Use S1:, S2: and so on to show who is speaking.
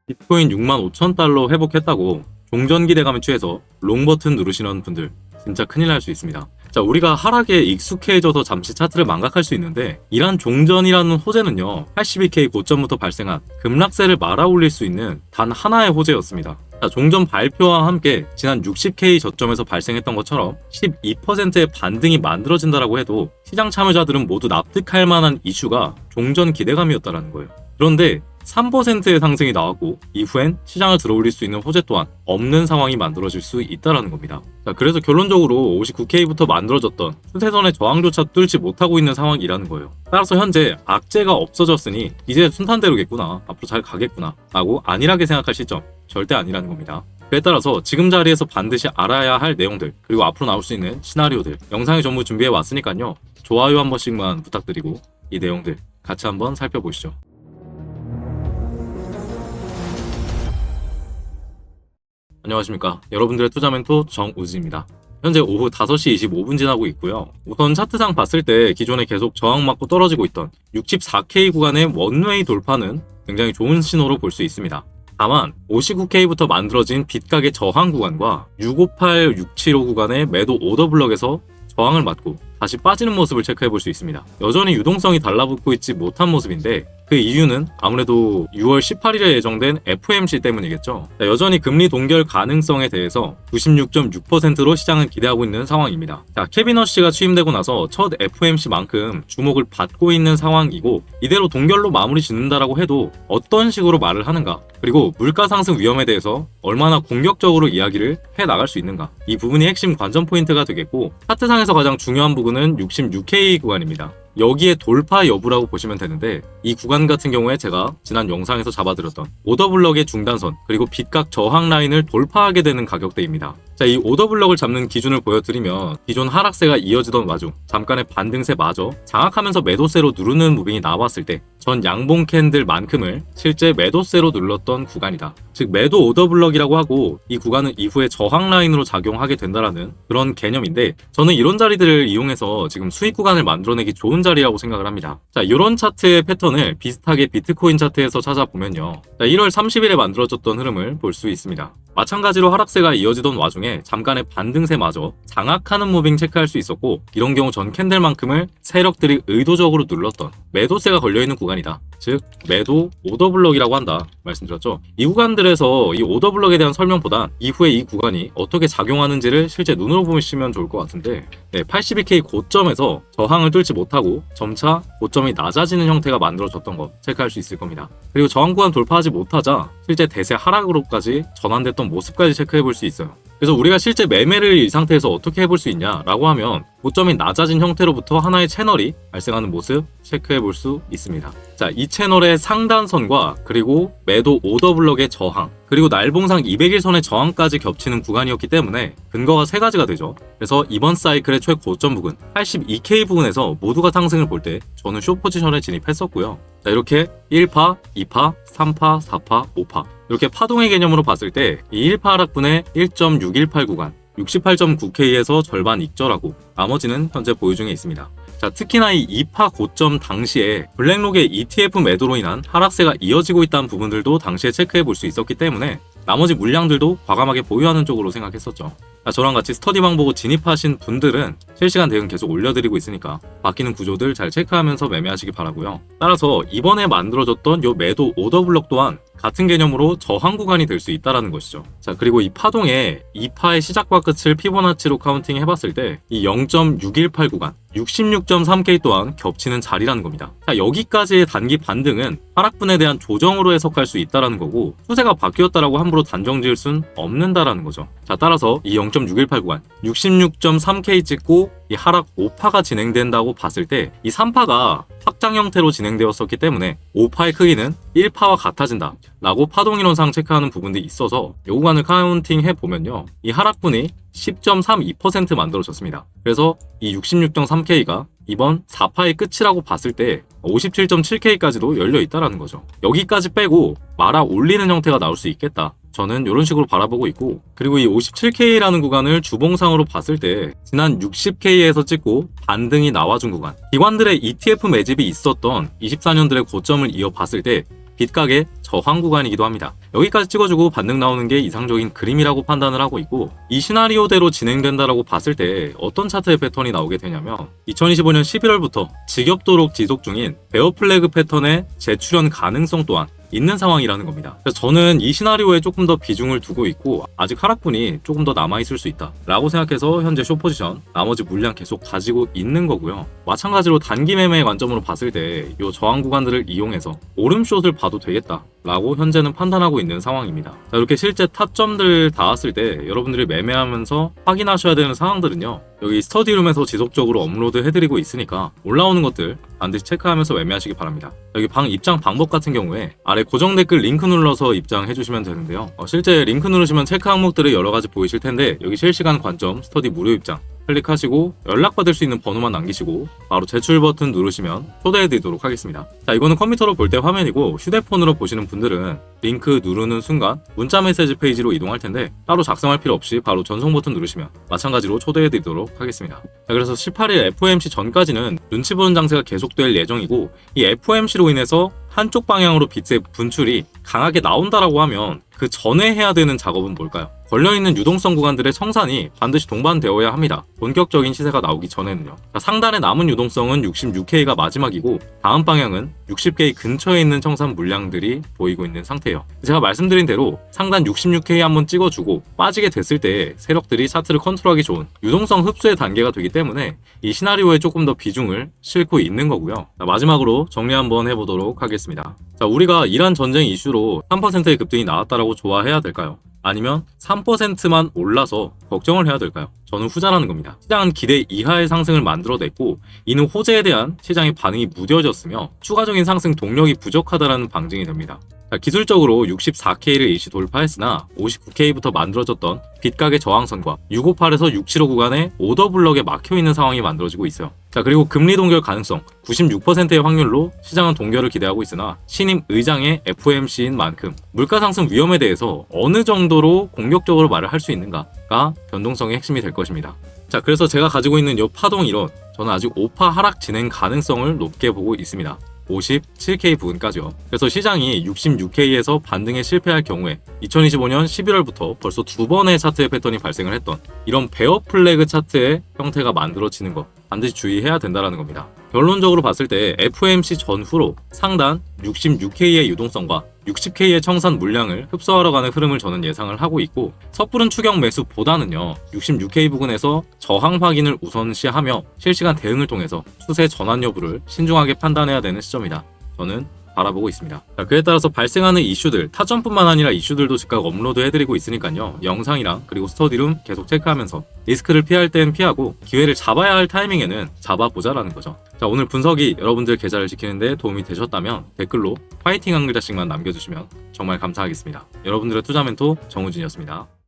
S1: 비트코인 65,000달러 회복했다고 종전 기대감에 취해서 롱 버튼 누르시는 분들 진짜 큰일 날 수 있습니다. 자, 우리가 하락에 익숙해져서 잠시 차트를 망각할 수 있는데 이러한 종전이라는 호재는요 82K 고점부터 발생한 급락세를 말아올릴 수 있는 단 하나의 호재였습니다. 자, 종전 발표와 함께 지난 60K 저점에서 발생했던 것처럼 12%의 반등이 만들어진다라고 해도 시장 참여자들은 모두 납득할 만한 이슈가 종전 기대감이었다라는 거예요. 그런데 3%의 상승이 나왔고 이후엔 시장을 들어올릴 수 있는 호재 또한 없는 상황이 만들어질 수 있다는 겁니다. 자, 그래서 결론적으로 59K부터 만들어졌던 추세선의 저항조차 뚫지 못하고 있는 상황이라는 거예요. 따라서 현재 악재가 없어졌으니 이제 순탄대로겠구나, 앞으로 잘 가겠구나 라고 안일하게 생각할 시점 절대 아니라는 겁니다. 그에 따라서 지금 자리에서 반드시 알아야 할 내용들, 그리고 앞으로 나올 수 있는 시나리오들 영상에 전부 준비해 왔으니까요, 좋아요 한 번씩만 부탁드리고 이 내용들 같이 한번 살펴보시죠. 안녕하십니까, 여러분들의 투자 멘토 정우지입니다. 현재 오후 5시 25분 지나고 있고요. 우선 차트상 봤을 때 기존에 계속 저항 맞고 떨어지고 있던 64K 구간의 원웨이 돌파는 굉장히 좋은 신호로 볼 수 있습니다. 다만 59K부터 만들어진 빗각의 저항 구간과 658, 675 구간의 매도 오더 블럭에서 저항을 맞고 다시 빠지는 모습을 체크해 볼 수 있습니다. 여전히 유동성이 달라붙고 있지 못한 모습인데 그 이유는 아무래도 6월 18일에 예정된 FOMC 때문이겠죠. 여전히 금리 동결 가능성에 대해서 96.6%로 시장은 기대하고 있는 상황입니다. 자, 케빈 허쉬가 취임되고 나서 첫 FOMC만큼 주목을 받고 있는 상황이고, 이대로 동결로 마무리 짓는다라고 해도 어떤 식으로 말을 하는가, 그리고 물가 상승 위험에 대해서 얼마나 공격적으로 이야기를 해 나갈 수 있는가, 이 부분이 핵심 관전 포인트가 되겠고, 차트상에서 가장 중요한 부분은 66K 구간입니다. 여기에 돌파 여부라고 보시면 되는데, 이 구간 같은 경우에 제가 지난 영상에서 잡아드렸던 오더블럭의 중단선 그리고 빗각 저항 라인을 돌파하게 되는 가격대입니다. 자, 이 오더블럭을 잡는 기준을 보여드리면 기존 하락세가 이어지던 와중 잠깐의 반등세마저 장악하면서 매도세로 누르는 무빙이 나왔을 때 전 양봉 캔들만큼을 실제 매도세로 눌렀던 구간이다. 즉 매도 오더블럭이라고 하고, 이 구간은 이후에 저항 라인으로 작용하게 된다라는 그런 개념인데, 저는 이런 자리들을 이용해서 지금 수익 구간을 만들어내기 좋은 자리라고 생각을 합니다. 자, 이런 차트의 패턴을 비슷하게 비트코인 차트에서 찾아보면요, 자, 1월 30일에 만들어졌던 흐름을 볼 수 있습니다. 마찬가지로 하락세가 이어지던 와중에 잠깐의 반등세마저 장악하는 무빙 체크할 수 있었고, 이런 경우 전 캔들만큼을 세력들이 의도적으로 눌렀던 매도세가 걸려있는 구간이다. 즉 매도 오더블럭이라고 한다 말씀드렸죠. 이 구간들에서 이 오더블럭에 대한 설명보다 이후에 이 구간이 어떻게 작용하는지를 실제 눈으로 보시면 좋을 것 같은데, 82K 고점에서 저항을 뚫지 못하고 점차 고점이 낮아지는 형태가 만들어졌던 거 체크할 수 있을 겁니다. 그리고 저항 구간 돌파하지 못하자 실제 대세 하락으로까지 전환됐던 모습까지 체크해 볼 수 있어요. 그래서 우리가 실제 매매를 이 상태에서 어떻게 해볼 수 있냐라고 하면, 고점이 낮아진 형태로부터 하나의 채널이 발생하는 모습 체크해 볼 수 있습니다. 자, 이 채널의 상단선과 그리고 매도 오더블럭의 저항, 그리고 날봉상 200일선의 저항까지 겹치는 구간이었기 때문에 근거가 세 가지가 되죠. 그래서 이번 사이클의 최고점 부근 82K 부근에서 모두가 상승을 볼 때 저는 숏 포지션에 진입했었고요. 자, 이렇게 1파, 2파, 3파, 4파, 5파 이렇게 파동의 개념으로 봤을 때 이 1파 하락분의 1.618 구간 68.9K에서 절반 익절하고 나머지는 현재 보유 중에 있습니다. 자, 특히나 이 2파 고점 당시에 블랙록의 ETF 매도로 인한 하락세가 이어지고 있다는 부분들도 당시에 체크해 볼 수 있었기 때문에 나머지 물량들도 과감하게 보유하는 쪽으로 생각했었죠. 자, 저랑 같이 스터디방 보고 진입하신 분들은 실시간 대응 계속 올려드리고 있으니까 바뀌는 구조들 잘 체크하면서 매매하시기 바라고요. 따라서 이번에 만들어졌던 요 매도 오더블럭 또한 같은 개념으로 저항 구간이 될 수 있다는 것이죠. 자, 그리고 이 파동의 2파의 시작과 끝을 피보나치로 카운팅 해봤을 때 이 0.618 구간 66.3K 또한 겹치는 자리라는 겁니다. 자, 여기까지의 단기 반등은 하락분에 대한 조정으로 해석할 수 있다는 거고, 추세가 바뀌었다라고 함부로 단정 지을 순 없는다라는 거죠. 자, 따라서 이 0.618 구간 66.3K 찍고 이 하락 5파가 진행된다고 봤을 때 이 3파가 확장 형태로 진행되었었기 때문에 5파의 크기는 1파와 같아진다 라고 파동이론상 체크하는 부분들이 있어서 이 구간을 카운팅 해보면요, 이 하락분이 10.32% 만들어졌습니다. 그래서 이 66.3K가 이번 4파의 끝이라고 봤을 때 57.7K까지도 열려 있다는 거죠. 여기까지 빼고 말아 올리는 형태가 나올 수 있겠다, 저는 이런 식으로 바라보고 있고, 그리고 이 57K라는 구간을 주봉상으로 봤을 때 지난 60K에서 찍고 반등이 나와준 구간, 기관들의 ETF 매집이 있었던 24년들의 고점을 이어봤을 때 빗각의 저항 구간이기도 합니다. 여기까지 찍어주고 반등 나오는 게 이상적인 그림이라고 판단을 하고 있고, 이 시나리오대로 진행된다라고 봤을 때 어떤 차트의 패턴이 나오게 되냐면 2025년 11월부터 지겹도록 지속 중인 베어 플래그 패턴의 재출현 가능성 또한 있는 상황이라는 겁니다. 그래서 저는 이 시나리오에 조금 더 비중을 두고 있고, 아직 하락분이 조금 더 남아있을 수 있다 라고 생각해서 현재 숏포지션 나머지 물량 계속 가지고 있는 거고요. 마찬가지로 단기 매매의 관점으로 봤을 때 이 저항 구간들을 이용해서 오름숏을 봐도 되겠다 라고 현재는 판단하고 있는 상황입니다. 자, 이렇게 실제 타점들 닿았을 때 여러분들이 매매하면서 확인하셔야 되는 상황들은요, 여기 스터디룸에서 지속적으로 업로드 해드리고 있으니까 올라오는 것들 반드시 체크하면서 매매하시기 바랍니다. 여기 방 입장 방법 같은 경우에 아래 고정 댓글 링크 눌러서 입장해 주시면 되는데요. 실제 링크 누르시면 체크 항목들이 여러 가지 보이실 텐데, 여기 실시간 관점 스터디 무료 입장 클릭하시고 연락받을 수 있는 번호만 남기시고 바로 제출 버튼 누르시면 초대해 드리도록 하겠습니다. 자, 이거는 컴퓨터로 볼 때 화면이고, 휴대폰으로 보시는 분들은 링크 누르는 순간 문자 메시지 페이지로 이동할 텐데, 따로 작성할 필요 없이 바로 전송 버튼 누르시면 마찬가지로 초대해 드리도록 하겠습니다. 자, 그래서 18일 FOMC 전까지는 눈치 보는 장세가 계속될 예정이고, 이 FOMC로 인해서 한쪽 방향으로 빛의 분출이 강하게 나온다라고 하면 그 전에 해야 되는 작업은 뭘까요? 걸려있는 유동성 구간들의 청산이 반드시 동반되어야 합니다. 본격적인 시세가 나오기 전에는요. 자, 상단에 남은 유동성은 66K가 마지막이고, 다음 방향은 60K 근처에 있는 청산 물량들이 보이고 있는 상태예요. 제가 말씀드린 대로 상단 66K 한번 찍어주고 빠지게 됐을 때 세력들이 차트를 컨트롤하기 좋은 유동성 흡수의 단계가 되기 때문에 이 시나리오에 조금 더 비중을 싣고 있는 거고요. 자, 마지막으로 정리 한번 해보도록 하겠습니다. 자, 우리가 이란 전쟁 이슈로 3%의 급등이 나왔다라고 좋아해야 될까요? 아니면 3%만 올라서 걱정을 해야 될까요? 저는 후자라는 겁니다. 시장은 기대 이하의 상승을 만들어냈고, 이는 호재에 대한 시장의 반응이 무뎌졌으며 추가적인 상승 동력이 부족하다는 방증이 됩니다. 자, 기술적으로 64K를 일시 돌파했으나 59K부터 만들어졌던 빗가게 저항선과 658에서 675 구간의 오더블럭에 막혀있는 상황이 만들어지고 있어요. 자, 그리고 금리 동결 가능성 96%의 확률로 시장은 동결을 기대하고 있으나, 신임 의장의 FOMC인 만큼 물가 상승 위험에 대해서 어느 정도로 공격적으로 말을 할 수 있는가가 변동성의 핵심이 될 것입니다. 자, 그래서 제가 가지고 있는 이 파동 이론, 저는 아직 5파 하락 진행 가능성을 높게 보고 있습니다. 57K 부근까지요. 그래서 시장이 66K에서 반등에 실패할 경우에 2025년 11월부터 벌써 두 번의 차트의 패턴이 발생을 했던 이런 베어 플래그 차트의 형태가 만들어지는 것 반드시 주의해야 된다는 겁니다. 결론적으로 봤을 때 FOMC 전후로 상단 66K의 유동성과 60K의 청산 물량을 흡수하러 가는 흐름을 저는 예상을 하고 있고, 섣부른 추격 매수보다는요 66K 부근에서 저항 확인을 우선시하며 실시간 대응을 통해서 추세 전환 여부를 신중하게 판단해야 되는 시점이다, 저는 바라보고 있습니다. 자, 그에 따라서 발생하는 이슈들, 타점뿐만 아니라 이슈들도 즉각 업로드 해드리고 있으니까요, 영상이랑 그리고 스터디룸 계속 체크하면서 리스크를 피할 땐 피하고 기회를 잡아야 할 타이밍에는 잡아보자라는 거죠. 자, 오늘 분석이 여러분들 계좌를 지키는데 도움이 되셨다면 댓글로 파이팅 한 글자씩만 남겨주시면 정말 감사하겠습니다. 여러분들의 투자 멘토 정우진이었습니다.